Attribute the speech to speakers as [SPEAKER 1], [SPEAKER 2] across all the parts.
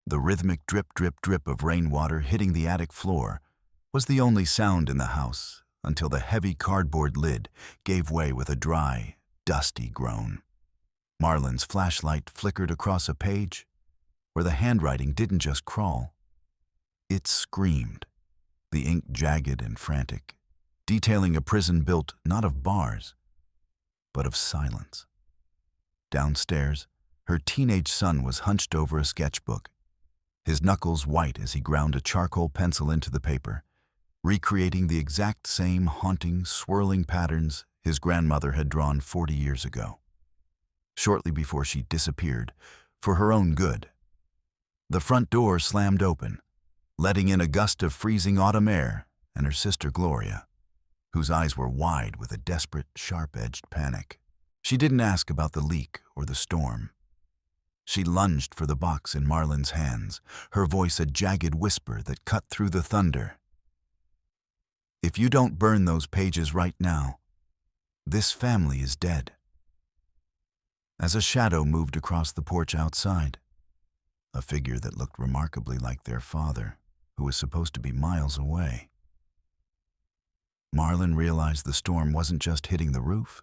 [SPEAKER 1] The rhythmic drip, drip, drip of rainwater hitting the attic floor was the only sound in the house until the heavy cardboard lid gave way with a dry, dusty groan. Marlin's flashlight flickered across a page where the handwriting didn't just crawl. It screamed, the ink jagged and frantic, detailing a prison built not of bars, but of silence. Downstairs, her teenage son was hunched over a sketchbook, his knuckles white as he ground a charcoal pencil into the paper, recreating the exact same haunting, swirling patterns his grandmother had drawn 40 years ago, shortly before she disappeared for her own good. The front door slammed open, letting in a gust of freezing autumn air and her sister Gloria, whose eyes were wide with a desperate, sharp-edged panic. She didn't ask about the leak or the storm. She lunged for the box in Marlin's hands, her voice a jagged whisper that cut through the thunder. "If you don't burn those pages right now, this family is dead." As a shadow moved across the porch outside, a figure that looked remarkably like their father, who was supposed to be miles away, Marlin realized the storm wasn't just hitting the roof.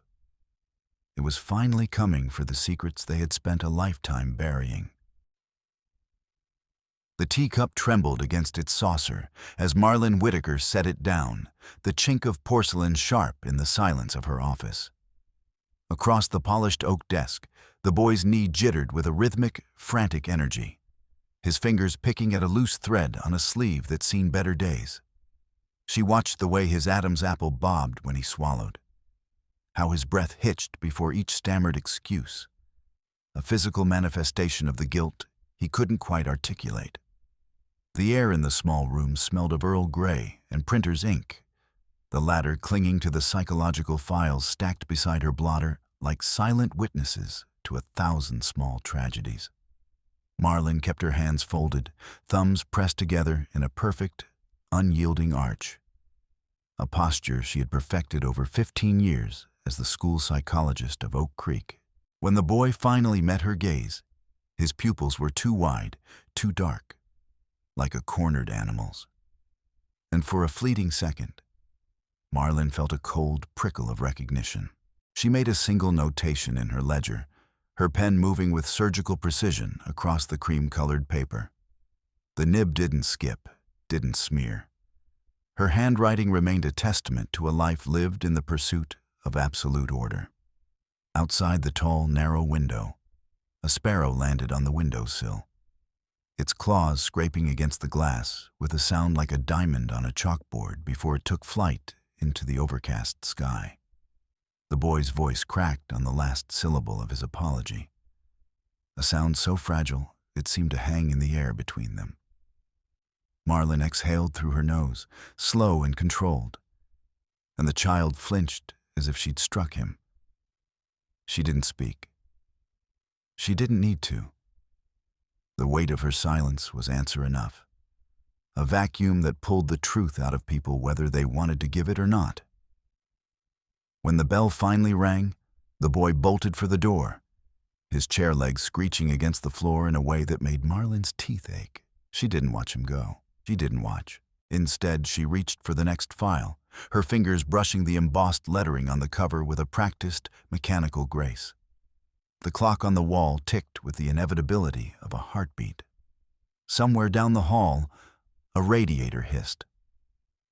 [SPEAKER 1] It was finally coming for the secrets they had spent a lifetime burying. The teacup trembled against its saucer as Marlin Whitaker set it down, the chink of porcelain sharp in the silence of her office. Across the polished oak desk, the boy's knee jittered with a rhythmic, frantic energy, his fingers picking at a loose thread on a sleeve that'd seen better days. She watched the way his Adam's apple bobbed when he swallowed, how his breath hitched before each stammered excuse, a physical manifestation of the guilt he couldn't quite articulate. The air in the small room smelled of Earl Grey and printer's ink, the latter clinging to the psychological files stacked beside her blotter like silent witnesses to 1,000 small tragedies. Marlin kept her hands folded, thumbs pressed together in a perfect, unyielding arch, a posture she had perfected over 15 years as the school psychologist of Oak Creek. When the boy finally met her gaze, his pupils were too wide, too dark, like a cornered animal's. And for a fleeting second, Marlin felt a cold prickle of recognition. She made a single notation in her ledger, her pen moving with surgical precision across the cream-colored paper. The nib didn't skip, didn't smear. Her handwriting remained a testament to a life lived in the pursuit of absolute order. Outside the tall, narrow window, a sparrow landed on the windowsill, its claws scraping against the glass with a sound like a diamond on a chalkboard before it took flight into the overcast sky. The boy's voice cracked on the last syllable of his apology, a sound so fragile it seemed to hang in the air between them. Marlin exhaled through her nose, slow and controlled, and the child flinched as if she'd struck him. She didn't speak. She didn't need to. The weight of her silence was answer enough, a vacuum that pulled the truth out of people whether they wanted to give it or not. When the bell finally rang, the boy bolted for the door, his chair legs screeching against the floor in a way that made Marlin's teeth ache. She didn't watch him go. She didn't watch. Instead, she reached for the next file, her fingers brushing the embossed lettering on the cover with a practiced, mechanical grace. The clock on the wall ticked with the inevitability of a heartbeat. Somewhere down the hall, a radiator hissed,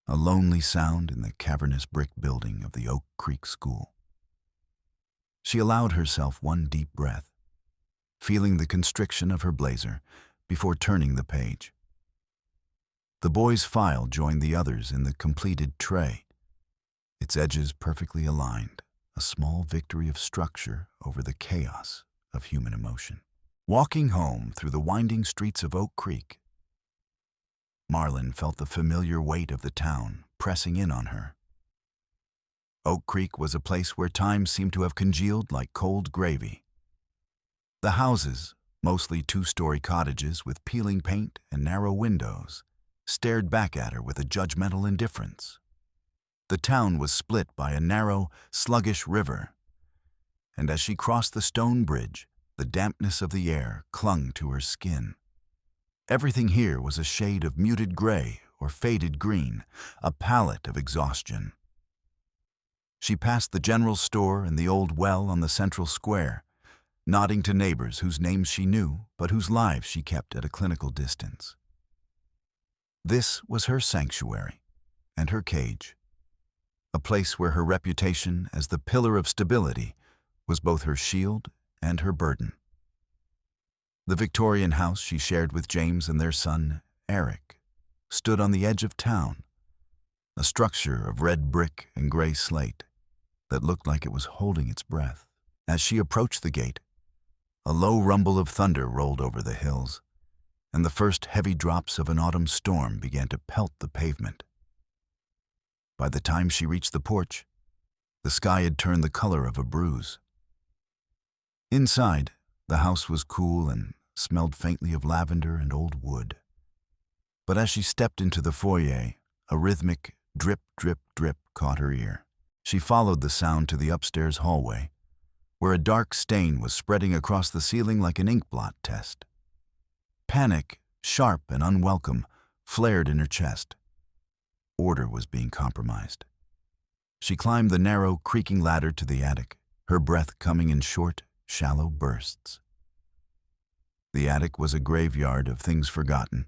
[SPEAKER 1] a lonely sound in the cavernous brick building of the Oak Creek School. She allowed herself one deep breath, feeling the constriction of her blazer before turning the page. The boy's file joined the others in the completed tray, its edges perfectly aligned, a small victory of structure over the chaos of human emotion. Walking home through the winding streets of Oak Creek, Marlin felt the familiar weight of the town pressing in on her. Oak Creek was a place where time seemed to have congealed like cold gravy. The houses, mostly two-story cottages with peeling paint and narrow windows, stared back at her with a judgmental indifference. The town was split by a narrow, sluggish river, and as she crossed the stone bridge, the dampness of the air clung to her skin. Everything here was a shade of muted gray or faded green, a palette of exhaustion. She passed the general store and the old well on the central square, nodding to neighbors whose names she knew but whose lives she kept at a clinical distance. This was her sanctuary and her cage, a place where her reputation as the pillar of stability was both her shield and her burden. The Victorian house she shared with James and their son, Eric, stood on the edge of town, a structure of red brick and gray slate that looked like it was holding its breath. As she approached the gate, a low rumble of thunder rolled over the hills, and the first heavy drops of an autumn storm began to pelt the pavement. By the time she reached the porch, the sky had turned the color of a bruise. Inside, the house was cool and smelled faintly of lavender and old wood. But as she stepped into the foyer, a rhythmic drip, drip, drip caught her ear. She followed the sound to the upstairs hallway, where a dark stain was spreading across the ceiling like an ink blot test. Panic, sharp and unwelcome, flared in her chest. Order was being compromised. She climbed the narrow, creaking ladder to the attic, her breath coming in short, shallow bursts. The attic was a graveyard of things forgotten.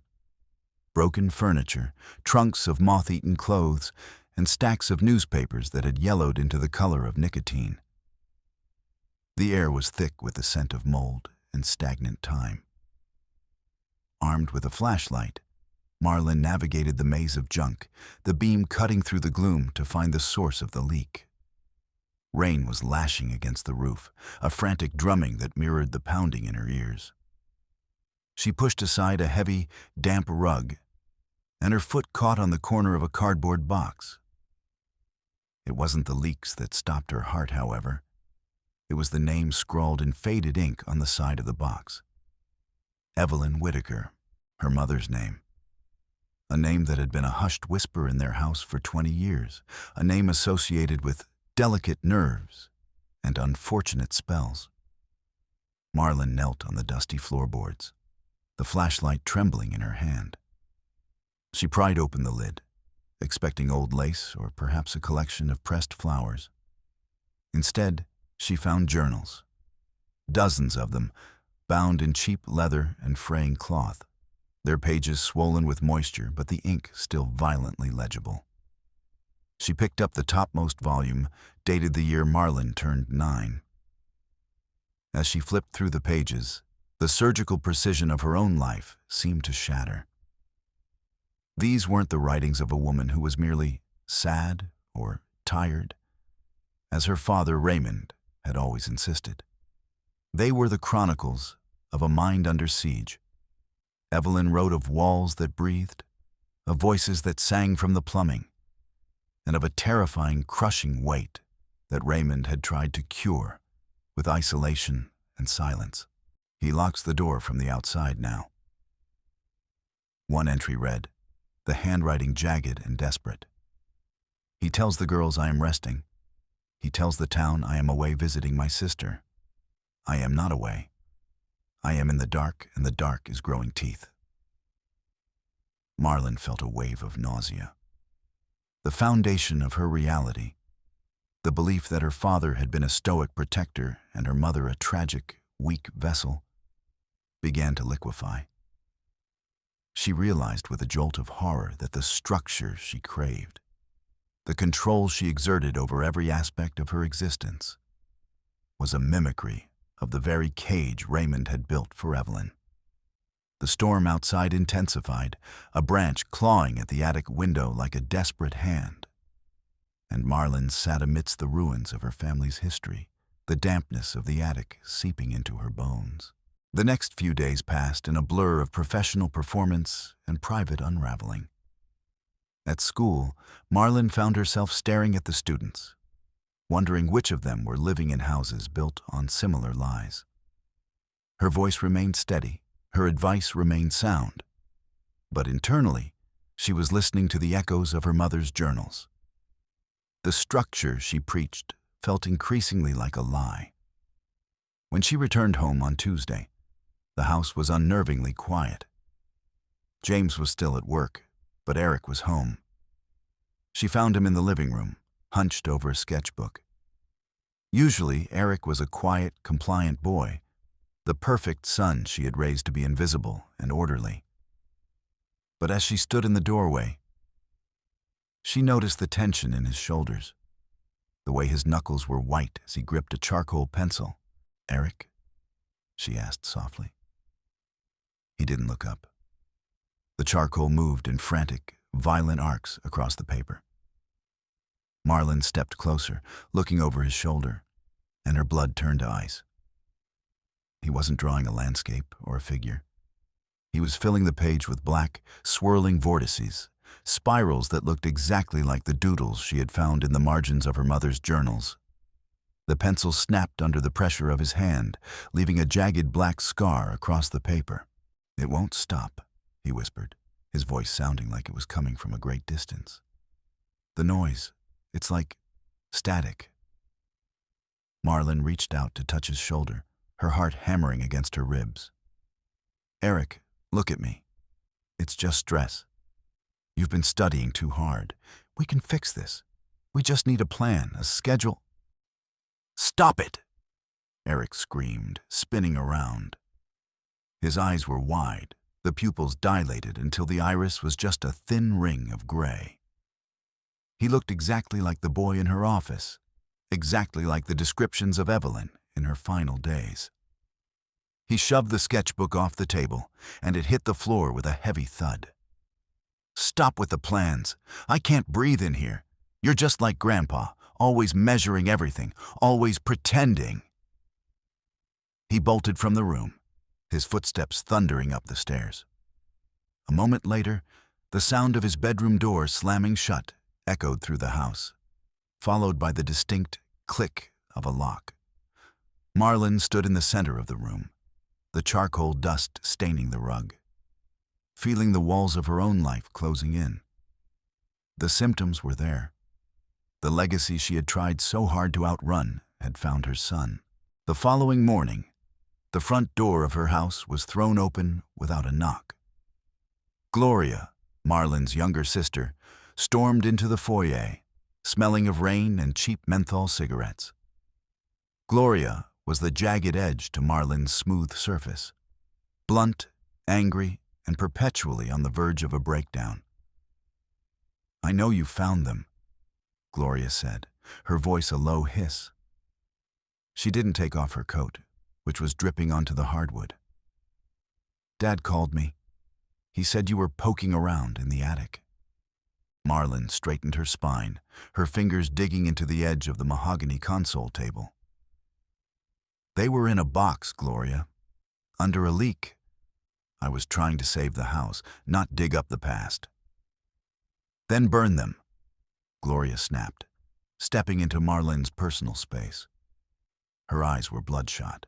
[SPEAKER 1] Broken furniture, trunks of moth-eaten clothes, and stacks of newspapers that had yellowed into the color of nicotine. The air was thick with the scent of mold and stagnant time. Armed with a flashlight, Marlin navigated the maze of junk, the beam cutting through the gloom to find the source of the leak. Rain was lashing against the roof, a frantic drumming that mirrored the pounding in her ears. She pushed aside a heavy, damp rug, and her foot caught on the corner of a cardboard box. It wasn't the leaks that stopped her heart, however. It was the name scrawled in faded ink on the side of the box. Marlin Whitaker, her mother's name. A name that had been a hushed whisper in their house for 20 years, a name associated with delicate nerves and unfortunate spells. Marlin knelt on the dusty floorboards, the flashlight trembling in her hand. She pried open the lid, expecting old lace or perhaps a collection of pressed flowers. Instead, she found journals, dozens of them, bound in cheap leather and fraying cloth, their pages swollen with moisture but the ink still violently legible. She picked up the topmost volume, dated the year Marlin turned 9. As she flipped through the pages, the surgical precision of her own life seemed to shatter. These weren't the writings of a woman who was merely sad or tired, as her father Raymond had always insisted. They were the chronicles of a mind under siege. Evelyn wrote of walls that breathed, of voices that sang from the plumbing, and of a terrifying, crushing weight that Raymond had tried to cure with isolation and silence. He locks the door from the outside now. One entry read, the handwriting jagged and desperate. He tells the girls I am resting. He tells the town I am away visiting my sister. I am not away. I am in the dark, and the dark is growing teeth. Marlin felt a wave of nausea. The foundation of her reality, the belief that her father had been a stoic protector and her mother a tragic, weak vessel, began to liquefy. She realized with a jolt of horror that the structure she craved, the control she exerted over every aspect of her existence, was a mimicry of the very cage Raymond had built for Evelyn. The storm outside intensified, a branch clawing at the attic window like a desperate hand. And Marlin sat amidst the ruins of her family's history, the dampness of the attic seeping into her bones. The next few days passed in a blur of professional performance and private unraveling. At school, Marlin found herself staring at the students, wondering which of them were living in houses built on similar lies. Her voice remained steady, her advice remained sound, but internally, she was listening to the echoes of her mother's journals. The structure she preached felt increasingly like a lie. When she returned home on Tuesday, the house was unnervingly quiet. James was still at work, but Eric was home. She found him in the living room, hunched over a sketchbook. Usually, Eric was a quiet, compliant boy, the perfect son she had raised to be invisible and orderly. But as she stood in the doorway, she noticed the tension in his shoulders, the way his knuckles were white as he gripped a charcoal pencil. "Eric?" she asked softly. He didn't look up. The charcoal moved in frantic, violent arcs across the paper. Marlin stepped closer, looking over his shoulder, and her blood turned to ice. He wasn't drawing a landscape or a figure. He was filling the page with black, swirling vortices, spirals that looked exactly like the doodles she had found in the margins of her mother's journals. The pencil snapped under the pressure of his hand, leaving a jagged black scar across the paper. "It won't stop," he whispered, his voice sounding like it was coming from a great distance. "The noise, it's like static." Marlin reached out to touch his shoulder, her heart hammering against her ribs. "Eric, look at me. It's just stress. You've been studying too hard. We can fix this. We just need a plan, a schedule." "Stop it!" Eric screamed, spinning around. His eyes were wide, the pupils dilated until the iris was just a thin ring of gray. He looked exactly like the boy in her office, exactly like the descriptions of Evelyn in her final days. He shoved the sketchbook off the table, and it hit the floor with a heavy thud. "Stop with the plans. I can't breathe in here. You're just like Grandpa, always measuring everything, always pretending." He bolted from the room, his footsteps thundering up the stairs. A moment later, the sound of his bedroom door slamming shut echoed through the house, followed by the distinct click of a lock. Marlin stood in the center of the room, the charcoal dust staining the rug, feeling the walls of her own life closing in. The symptoms were there. The legacy she had tried so hard to outrun had found her son. The following morning, the front door of her house was thrown open without a knock. Gloria, Marlin's younger sister, stormed into the foyer, smelling of rain and cheap menthol cigarettes. Gloria was the jagged edge to Marlin's smooth surface, blunt, angry, and perpetually on the verge of a breakdown. "I know you found them," Gloria said, her voice a low hiss. She didn't take off her coat, which was dripping onto the hardwood. "Dad called me. He said you were poking around in the attic." Marlin straightened her spine, her fingers digging into the edge of the mahogany console table. "They were in a box, Gloria. Under a leak. I was trying to save the house, not dig up the past." "Then burn them," Gloria snapped, stepping into Marlin's personal space. Her eyes were bloodshot.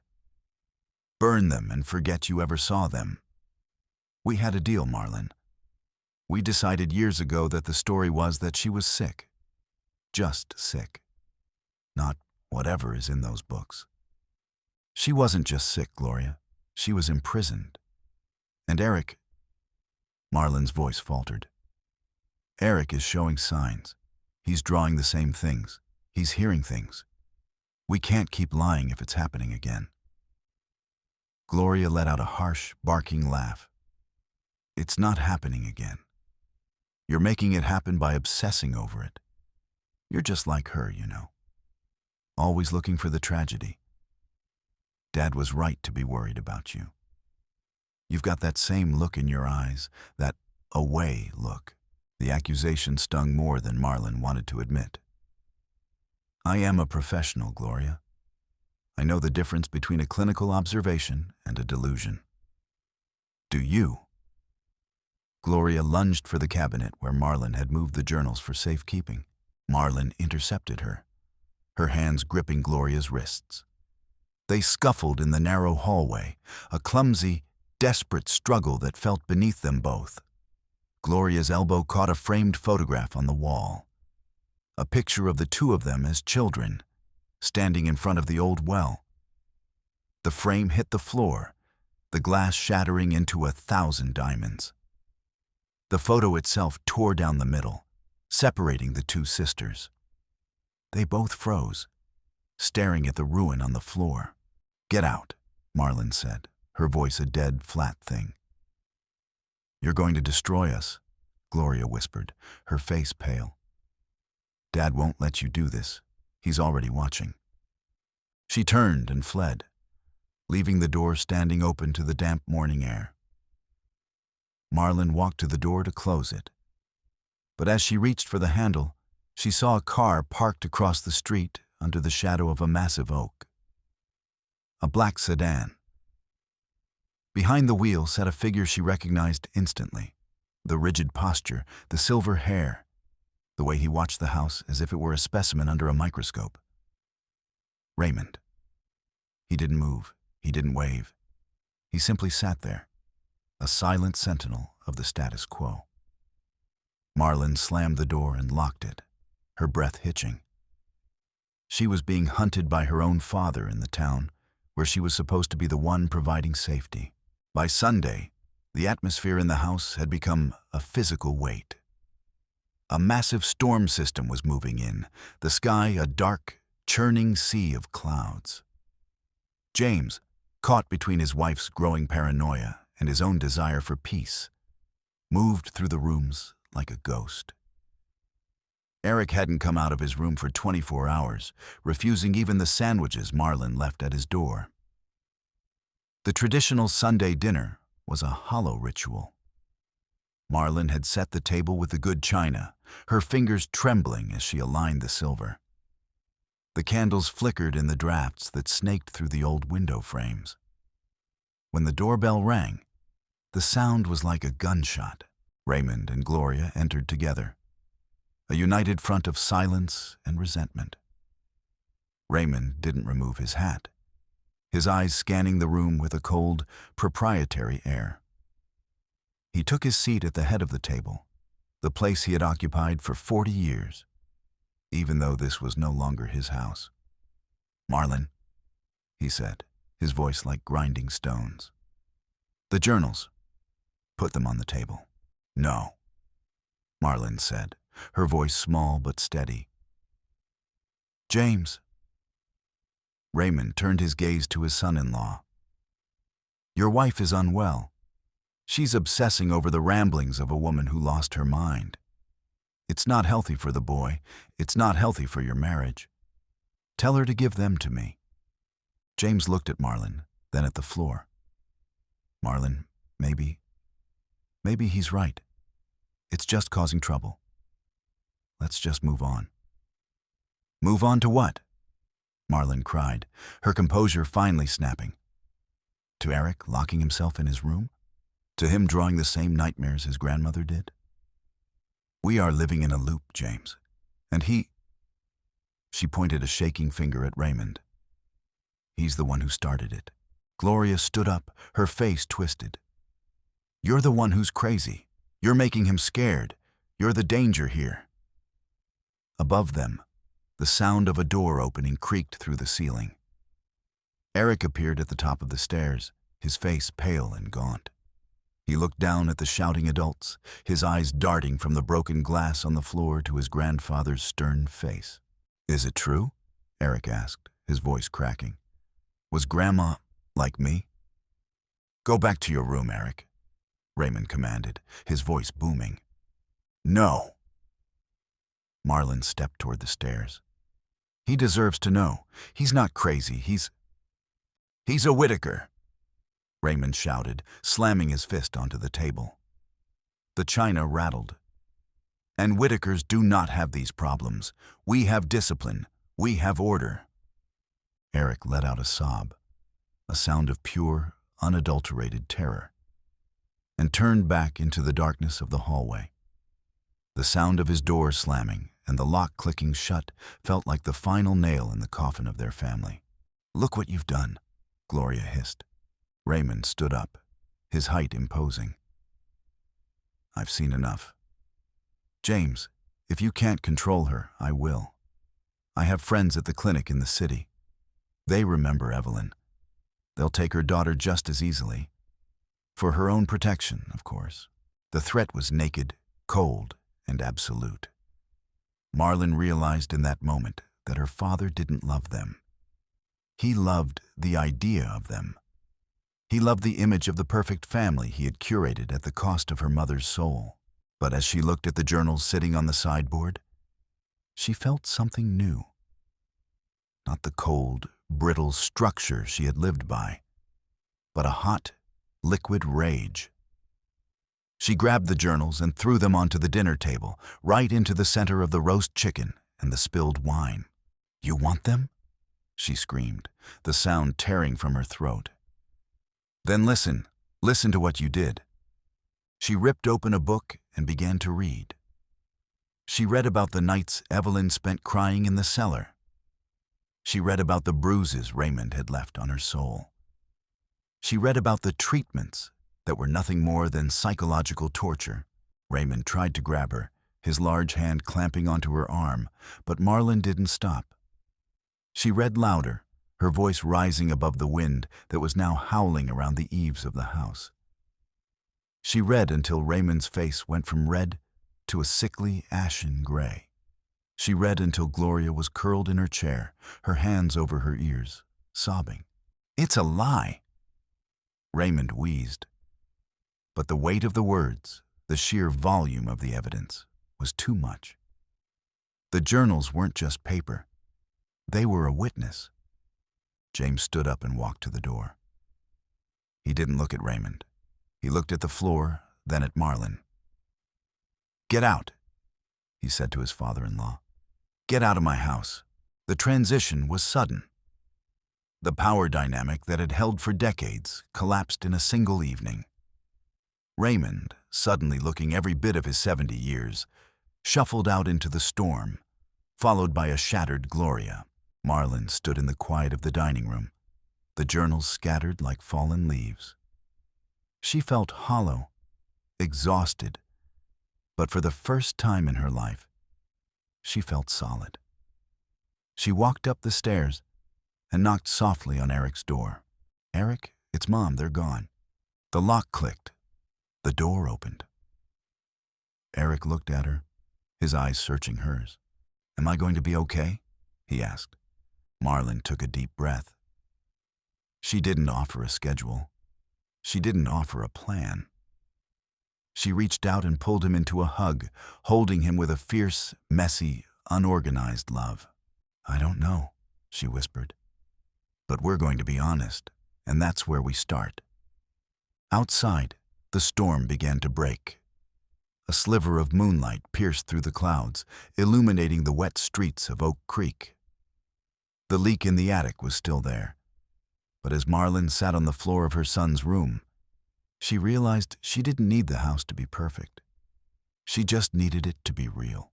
[SPEAKER 1] "Burn them and forget you ever saw them. We had a deal, Marlin. We decided years ago that the story was that she was sick. Just sick. Not whatever is in those books. She wasn't just sick, Gloria. She was imprisoned. And Eric..." Marlin's voice faltered. "Eric is showing signs. He's drawing the same things. He's hearing things. We can't keep lying if it's happening again." Gloria let out a harsh, barking laugh. "It's not happening again. You're making it happen by obsessing over it. You're just like her, you know. Always looking for the tragedy. Dad was right to be worried about you. You've got that same look in your eyes, that away look." The accusation stung more than Marlin wanted to admit. "I am a professional, Gloria. I know the difference between a clinical observation and a delusion. Do you?" Gloria lunged for the cabinet where Marlin had moved the journals for safekeeping. Marlin intercepted her, her hands gripping Gloria's wrists. They scuffled in the narrow hallway, a clumsy, desperate struggle that felt beneath them both. Gloria's elbow caught a framed photograph on the wall, a picture of the two of them as children, standing in front of the old well. The frame hit the floor, the glass shattering into 1,000 diamonds. The photo itself tore down the middle, separating the two sisters. They both froze, staring at the ruin on the floor. "Get out," Marlin said, her voice a dead, flat thing. "You're going to destroy us," Gloria whispered, her face pale. "Dad won't let you do this. He's already watching." She turned and fled, leaving the door standing open to the damp morning air. Marlin walked to the door to close it. But as she reached for the handle, she saw a car parked across the street under the shadow of a massive oak. A black sedan. Behind the wheel sat a figure she recognized instantly. The rigid posture, the silver hair, the way he watched the house as if it were a specimen under a microscope. Raymond. He didn't move. He didn't wave. He simply sat there, a silent sentinel of the status quo. Marlin slammed the door and locked it, her breath hitching. She was being hunted by her own father in the town, where she was supposed to be the one providing safety. By Sunday, the atmosphere in the house had become a physical weight. A massive storm system was moving in, the sky a dark, churning sea of clouds. James, caught between his wife's growing paranoia and his own desire for peace, moved through the rooms like a ghost. Eric hadn't come out of his room for 24 hours, refusing even the sandwiches Marlin left at his door. The traditional Sunday dinner was a hollow ritual. Marlin had set the table with the good china, her fingers trembling as she aligned the silver. The candles flickered in the drafts that snaked through the old window frames. When the doorbell rang, the sound was like a gunshot. Raymond and Gloria entered together, a united front of silence and resentment. Raymond didn't remove his hat, his eyes scanning the room with a cold, proprietary air. He took his seat at the head of the table, the place he had occupied for 40 years, even though this was no longer his house. "Marlin," he said, his voice like grinding stones. "The journals. Put them on the table." "No," Marlin said, her voice small but steady. "James." Raymond turned his gaze to his son-in-law. "Your wife is unwell. She's obsessing over the ramblings of a woman who lost her mind. It's not healthy for the boy. It's not healthy for your marriage. Tell her to give them to me." James looked at Marlin, then at the floor. "Marlin, maybe he's right. It's just causing trouble. Let's just move on." "Move on to what?" Marlin cried, her composure finally snapping. To Eric locking himself in his room? To him drawing the same nightmares his grandmother did? "We are living in a loop, James. And he—" She pointed a shaking finger at Raymond. "He's the one who started it." Gloria stood up, her face twisted. "You're the one who's crazy. You're making him scared. You're the danger here." Above them, the sound of a door opening creaked through the ceiling. Eric appeared at the top of the stairs, his face pale and gaunt. He looked down at the shouting adults, his eyes darting from the broken glass on the floor to his grandfather's stern face. "Is it true?" Eric asked, his voice cracking. "Was Grandma like me?" "Go back to your room, Eric," Raymond commanded, his voice booming. "No." Marlin stepped toward the stairs. "He deserves to know. He's not crazy. He's a Whitaker," Raymond shouted, slamming his fist onto the table. The china rattled. "And Whitakers do not have these problems. We have discipline. We have order." Eric let out a sob, a sound of pure, unadulterated terror, and turned back into the darkness of the hallway. The sound of his door slamming and the lock clicking shut felt like the final nail in the coffin of their family. "Look what you've done," Gloria hissed. Raymond stood up, his height imposing. "I've seen enough. James, if you can't control her, I will. I have friends at the clinic in the city. They remember Evelyn. They'll take her daughter just as easily. For her own protection, of course." The threat was naked, cold, and absolute. Marlin realized in that moment that her father didn't love them. He loved the idea of them. He loved the image of the perfect family he had curated at the cost of her mother's soul. But as she looked at the journals sitting on the sideboard, she felt something new. Not the cold, brittle structure she had lived by, but a hot, liquid rage. She grabbed the journals and threw them onto the dinner table, right into the center of the roast chicken and the spilled wine. "You want them?" she screamed, the sound tearing from her throat. "Then listen to what you did." She ripped open a book and began to read. She read about the nights Evelyn spent crying in the cellar. She read about the bruises Raymond had left on her soul. She read about the treatments that were nothing more than psychological torture. Raymond tried to grab her, his large hand clamping onto her arm, but Marlin didn't stop. She read louder, her voice rising above the wind that was now howling around the eaves of the house. She read until Raymond's face went from red to a sickly, ashen gray. She read until Gloria was curled in her chair, her hands over her ears, sobbing. "It's a lie!" Raymond wheezed. But the weight of the words, the sheer volume of the evidence, was too much. The journals weren't just paper. They were a witness. James stood up and walked to the door. He didn't look at Raymond. He looked at the floor, then at Marlin. "Get out," he said to his father-in-law. "Get out of my house." The transition was sudden. The power dynamic that had held for decades collapsed in a single evening. Raymond, suddenly looking every bit of his 70 years, shuffled out into the storm, followed by a shattered Gloria. Marlin stood in the quiet of the dining room, the journals scattered like fallen leaves. She felt hollow, exhausted, but for the first time in her life, she felt solid. She walked up the stairs and knocked softly on Eric's door. "Eric, it's Mom, they're gone." The lock clicked. The door opened. Eric looked at her, his eyes searching hers. "Am I going to be okay?" he asked. Marlin took a deep breath. She didn't offer a schedule. She didn't offer a plan. She reached out and pulled him into a hug, holding him with a fierce, messy, unorganized love. "I don't know," she whispered. "But we're going to be honest, and that's where we start." Outside, the storm began to break. A sliver of moonlight pierced through the clouds, illuminating the wet streets of Oak Creek. The leak in the attic was still there, but as Marlin sat on the floor of her son's room, she realized she didn't need the house to be perfect. She just needed it to be real.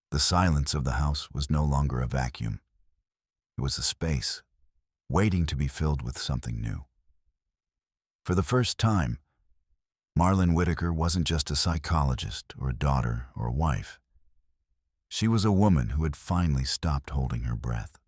[SPEAKER 1] The silence of the house was no longer a vacuum. It was a space, waiting to be filled with something new. For the first time, Marlin Whitaker wasn't just a psychologist or a daughter or a wife. She was a woman who had finally stopped holding her breath.